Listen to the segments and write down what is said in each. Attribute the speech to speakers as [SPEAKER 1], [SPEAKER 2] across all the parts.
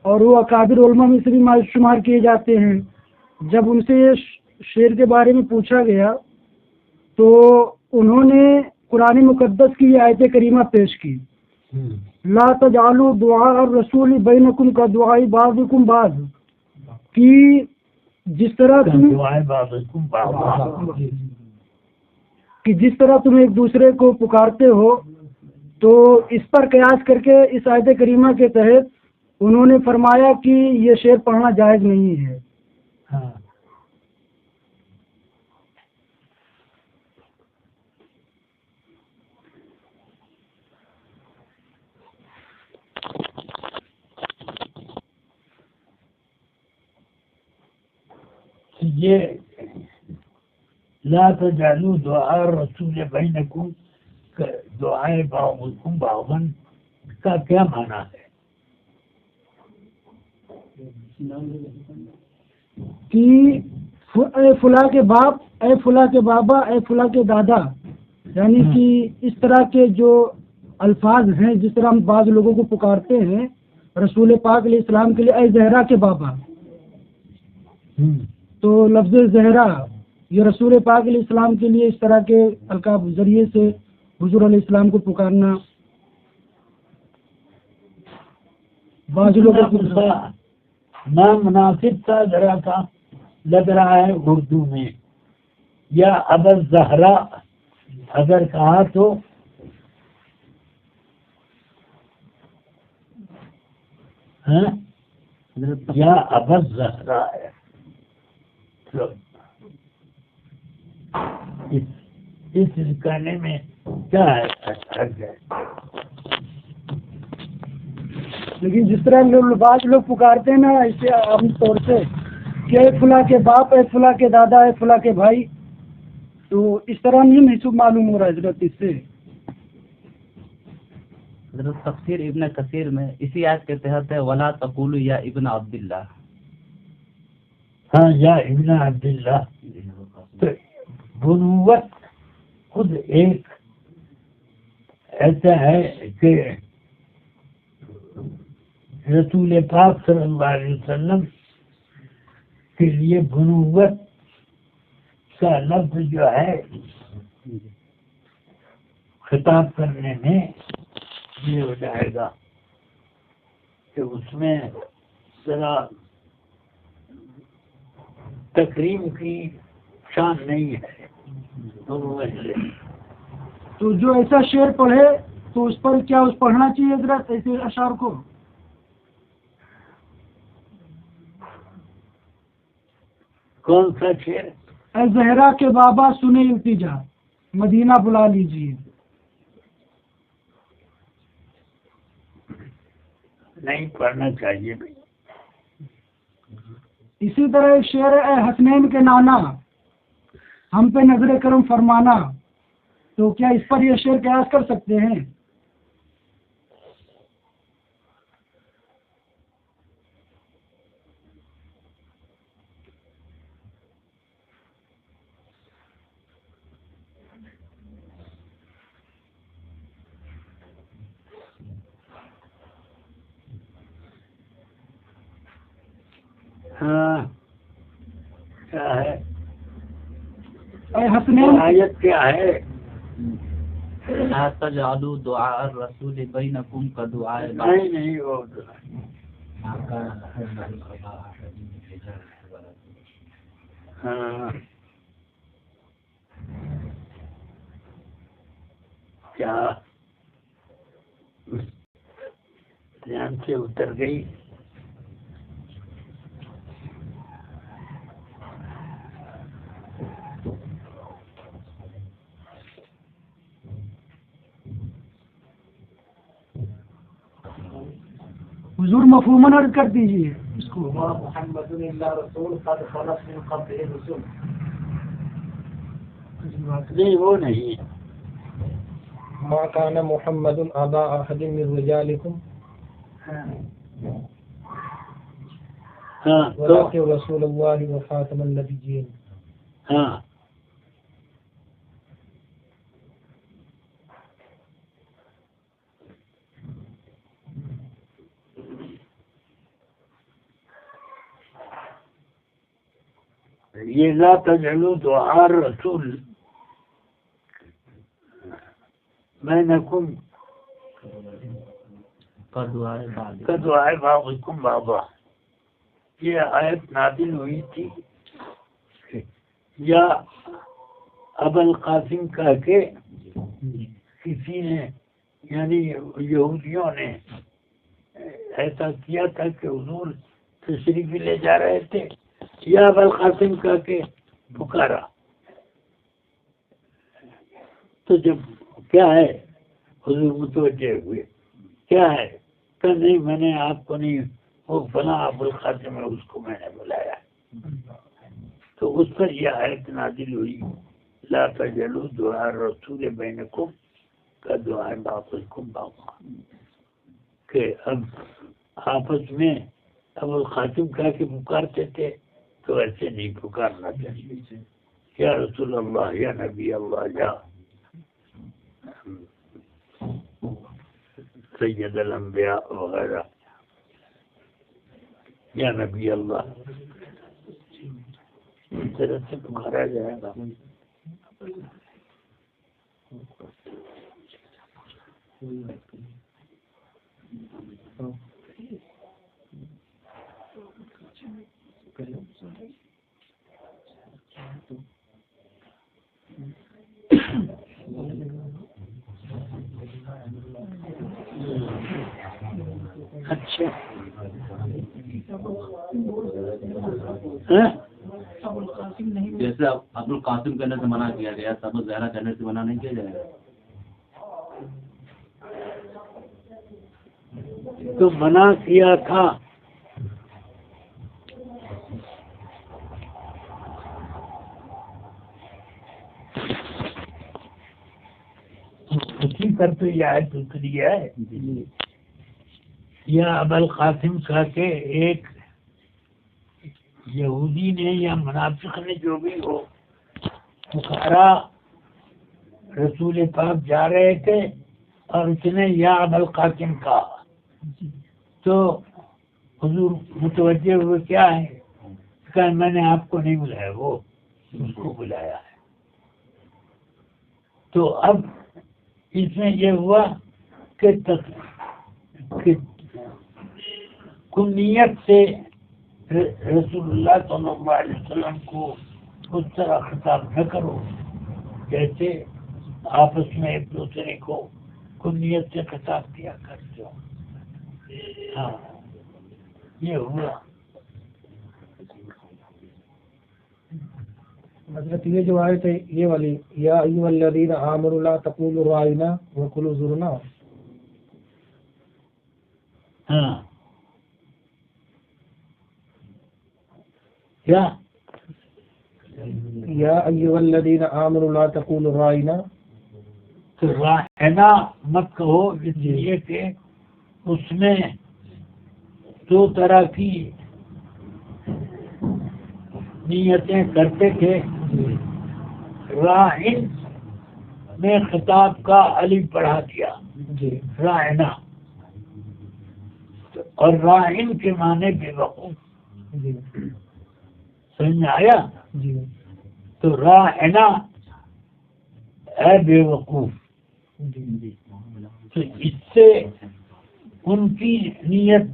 [SPEAKER 1] اور وہ اکابر علماء میں سے بھی شمار کیے جاتے ہیں. جب ان سے یہ شعر کے بارے میں پوچھا گیا تو انہوں نے قرآن مقدس کی یہ آیت کریمہ پیش کی، لا تجعلوا دعاء الرسول بینکم کا دعاء بعضکم بعض، کہ جس طرح تم ایک دوسرے کو پکارتے ہو، تو اس پر قیاس کر کے اس آیت کریمہ کے تحت انہوں نے فرمایا کہ یہ شعر پڑھنا جائز نہیں ہے.
[SPEAKER 2] یہ لا تجعلوا دعاء الرسول بینکم دعاء بعضکم بعضا کا کیا معنی ہے؟
[SPEAKER 1] کہ اے فلاں کے باپ، اے فلاں کے بابا، اے فلاں کے دادا، یعنی کہ اس طرح کے جو الفاظ ہیں، جس طرح ہم بعض لوگوں کو پکارتے ہیں رسول پاک علیہ السلام کے لیے اے زہرا کے بابا، تو لفظ زہرا یہ رسول پاک علیہ السلام کے لیے اس طرح کے القاب ذریعے سے حضور علیہ السلام کو پکارنا بعض لوگوں کو
[SPEAKER 2] نامناسب تھا، ذرا سا لگ رہا ہے اردو میں، یا ابا زہرا اگر کہا تو یا ابا زہرا ہے. اس کہنے میں کیا ہے؟
[SPEAKER 1] لیکن جس طرح بعض لوگ پکارتے ہیں نا اسے عام طور سے کہ اے فلاں کے باپ، اے فلاں کے دادا، اے فلاں کے بھائی، تو اس طرح نہیں محسوب معلوم ہو رہا ہے حضرت اس سے.
[SPEAKER 3] حضرت تفسیر ابن کثیر میں اسی آیت کے تحت ہے ولا تقولوا یا ابن عبداللہ.
[SPEAKER 2] ہاں، یا ابن عبداللہ. تو بنوت خود ایک ایسا ہے کہ رسول پاک صلی اللہ علیہ وسلم کے لیے بنوت کا لفظ جو ہے خطاب کرنے میں یہ ہو جائے گا کہ اس میں ذرا تقریم کی شان نہیں ہے.
[SPEAKER 1] تو جو ایسا شعر پڑھے تو اس پر کیا اس پڑھنا چاہیے حضرت ایسے اشعار کو؟
[SPEAKER 2] کون سا شعر؟
[SPEAKER 1] اے زہرا کے بابا سنے التجا، مدینہ بلا لیجیے.
[SPEAKER 2] نہیں پڑھنا چاہیے بھائی.
[SPEAKER 1] اسی طرح ایک شعر ہے اے حسنین کے نانا ہم پہ نظر کرم فرمانا، تو کیا اس پر یہ شعر قیاس کر سکتے ہیں؟
[SPEAKER 2] ہاں، کیا ہے؟
[SPEAKER 1] اے حسنین
[SPEAKER 2] آیت کیا ہے؟
[SPEAKER 3] لا تجعلوا دعاء الرسول بینکم کا دعاء
[SPEAKER 2] نہیں وہ ہاں کیا دھیان سے اتر گئی.
[SPEAKER 1] حضور مفہوماً عرض کر دیجیے اس کو.
[SPEAKER 2] محمد اللہ رسول قد خلت من قبلہ الرسل. نہیں وہ نہیں.
[SPEAKER 4] ما كان محمد ابا احد من رجالكم ولكن رسول الله وخاتم النبيين.
[SPEAKER 2] ہاں یہ لا تجعلوا دعاء الرسول بینکم کدعاء بعضکم بعضا. یہ آیت نازل ہوئی تھی یا ابو القاسم کہہ کے کسی نے یعنی یہودیوں نے ایسا کیا تھا کہ حضور تشریف لے جا رہے تھے، یا ابو القاسم کہہ کے پکارا. تو جب کیا ہے حضور متوجہ ہوئے، کیا ہے کہ نہیں میں نے آپ کو نہیں، وہ فلاں ابو القاسم ہے اس کو میں نے بلایا. تو اس پر یہ آیت نازل ہوئی لا تجعلوا دعاء الرسول بینکم کدعاء بعضکم بعضا، کہ اب آپس میں ابو القاسم کہا کہ پکارتے تھے تو ایسے نہیں پکارنا چاہیے. یا رسول اللہ، یا نبی اللہ، یا سید الانبیاء وغیرہ، یا نبی اللہ، اس طرح سے پکارا جائے گا. اچھا
[SPEAKER 3] جیسے ابو القاسم کہنے سے منع کیا گیا، ابو زہرا کہنے سے منع نہیں کیا جائے گا.
[SPEAKER 2] تو منع کیا تھا اسی پر تو یہ آیت اتری ہے. یا ابو القاسم کہا کہ ایک یہودی نے یا منافق نے جو بھی ہو پکارا، رسول پاک جا رہے تھے اور اس نے یا ابو القاسم کہا تو حضور متوجہ ہوئے، کیا ہے کہ میں نے آپ کو نہیں بلایا، وہ اس کو بلایا ہے. تو اب اس میں یہ ہوا کہ کنیت سے رسول اللہ صلی اللہ علیہ وسلم کو اس طرح خطاب نہ کرو جیسے آپس میں ایک دوسرے کو کنیت سے خطاب کیا کرتے ہو. ہاں یہ ہوا.
[SPEAKER 4] حضرت یہ جو آیت ہے یہ والی یا ایھا الذین آمنوا لا تقولوا رائنا وقولوا انظرنا.
[SPEAKER 2] ہاں کیا
[SPEAKER 4] یا ایھا الذین آمنوا لا تقولوا رائنا،
[SPEAKER 2] تو رائنا مت کہو، اس لیے کہ اس میں دو طرح کی نیتیں کرتے تھے. رائن میں خطاب کا الف بڑھا دیا رائنا، اور رائن کے معنی بے وقوف. سمجھ میں آیا؟ تو رائنا ہے بے وقوف. تو اس سے ان کی نیت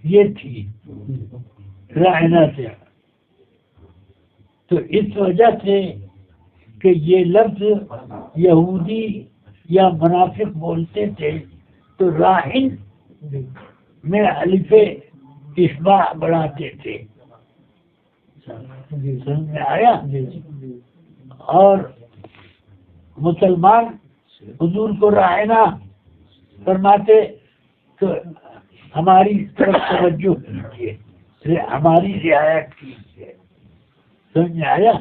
[SPEAKER 2] یہ تھی رائنا سے. تو اس وجہ سے کہ یہ لفظ یہودی یا منافق بولتے تھے تو راہن میں الف اشباع بڑھاتے تھے. سمجھ میں آیا؟ اور مسلمان حضور کو رائنا فرماتے تو ہماری طرف توجہ کیجیے، ہماری رعایت کیجیے. سمجھ میں آیا؟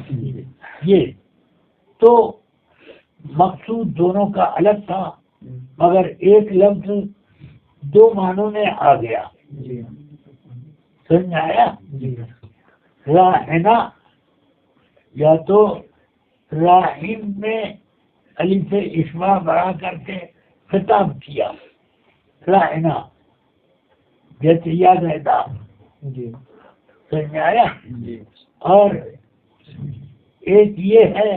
[SPEAKER 2] یہ تو مقصود دونوں کا الگ تھا، مگر ایک لفظ دو معنوں میں آ گیا. سمجھ میں آیا؟ راہنا یا تو راہن میں الف اشباع بڑھا کر کے خطاب کیا راہنا جیسے یاد ہے دا. سمجھ میں آیا؟ اور ایک یہ ہے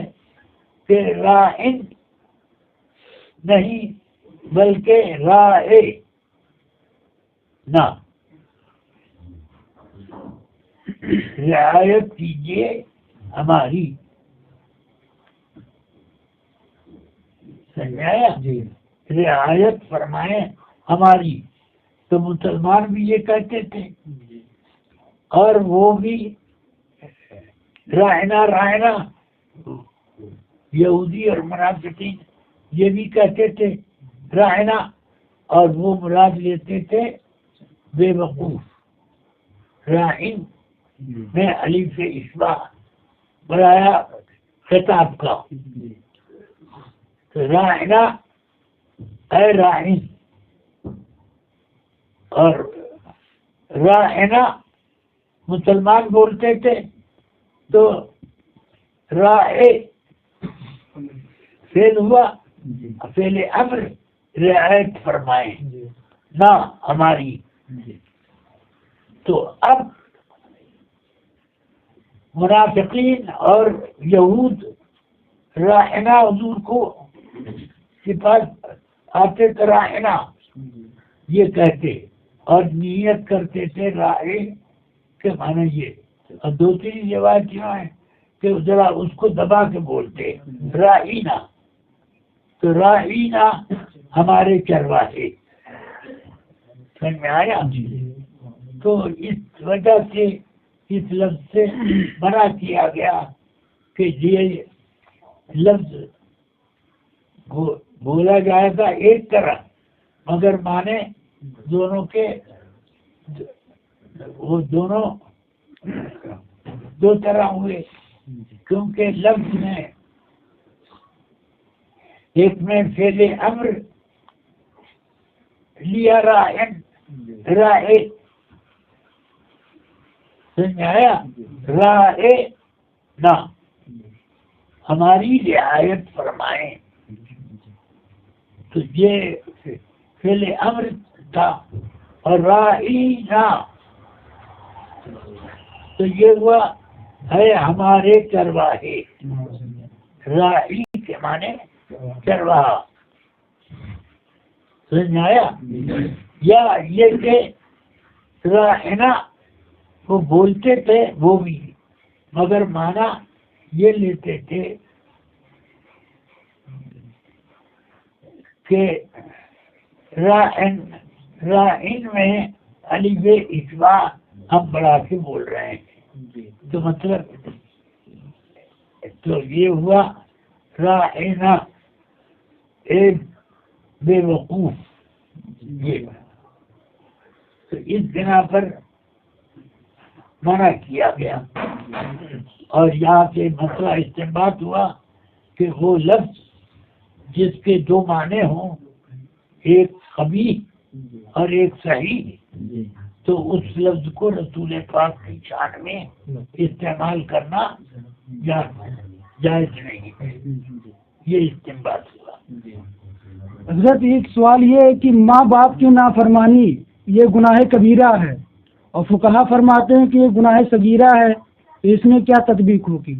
[SPEAKER 2] کہ راعن نہیں بلکہ راعنا، رعایت کیجیے ہماری، سمجھایا؟
[SPEAKER 4] جی
[SPEAKER 2] رعایت فرمائیں ہماری. تو مسلمان بھی یہ کہتے تھے اور وہ بھی رائنا رائنا، یہودی اور منافقین یہ بھی کہتے تھے رائنا، اور وہ مراد لیتے تھے بے وقوف. رائن میں الف اشباع بنایا خطاب کا، رائنا اے رائن، اور رائنا مسلمان بولتے تھے تو رائے فعل ہوا، فعل امر رعایت فرمائیں نہ ہماری. تو اب منافقین اور یہود رائنا حضور کو صفات آتے تو رائنا یہ کہتے اور نیت کرتے تھے رائے کے معنی یہ. اور دوسری روایت کیا ہے کہ ذرا اس کو دبا کے بولتے رائنا، تو رائنا ہمارے چرواہے. سمجھ میں آیا؟ تو اس وجہ سے اس لفظ سے منع کیا گیا کہ یہ لفظ بولا جائے گا ایک طرح، مگر مانے دونوں کے، وہ دونوں دو طرح ہوئے، کیونکہ لفظ میں ایک میں فعل امر لیا رائن رائے، سمجھایا؟ رائے نہ ہماری رعایت فرمائیں. تو یہ فعل امر تھا، اور رائنا تو یہ ہوا ہے ہمارے چرواہے. رائی کے معنی چرواہا، سمجھ آیا؟ یا یہ کہ رائنا وہ بولتے تھے وہ بھی، مگر مانا یہ لیتے تھے کہ رائن میں الف اشباع ہم بڑھا کے بول رہے ہیں. تو مطلب تو یہ ہوا رائنا ایک بے وقوف. یہ تو اس بنا پر منع کیا گیا. اور یہاں سے مسئلہ استنباط ہوا کہ وہ لفظ جس کے دو معنی ہوں، ایک قبیح اور ایک صحیح، تو اس لفظ کو رسول پاک کی شان میں استعمال کرنا جائز نہیں ہے. یہ استنباط ہوا.
[SPEAKER 1] حضرت ایک سوال یہ ہے کہ ماں باپ کی نافرمانی یہ گناہ کبیرہ ہے، اور فقہا فرماتے ہیں کہ یہ گناہ صغیرہ ہے، تو اس میں کیا تطبیق ہوگی؟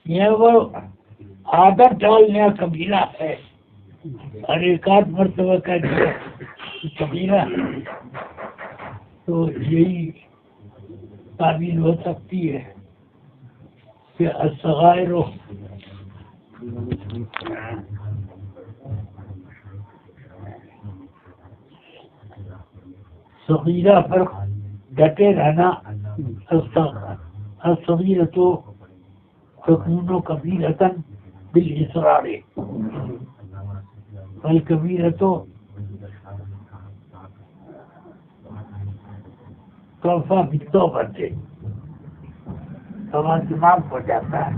[SPEAKER 2] یہ وہ عادت ڈالنا کبیرہ ہے، اور ایک آدھ مرتبہ کا کبیرہ ہے، تو یہی تعبیر ہو سکتی ہے کہ الصغائر صغیرہ پر ڈٹے رہنا. الصغیرۃ تکون کبیرۃ بالاصرار والکبیرۃ توفیٰ بالتوبہ سے تمام ہو جاتا ہے.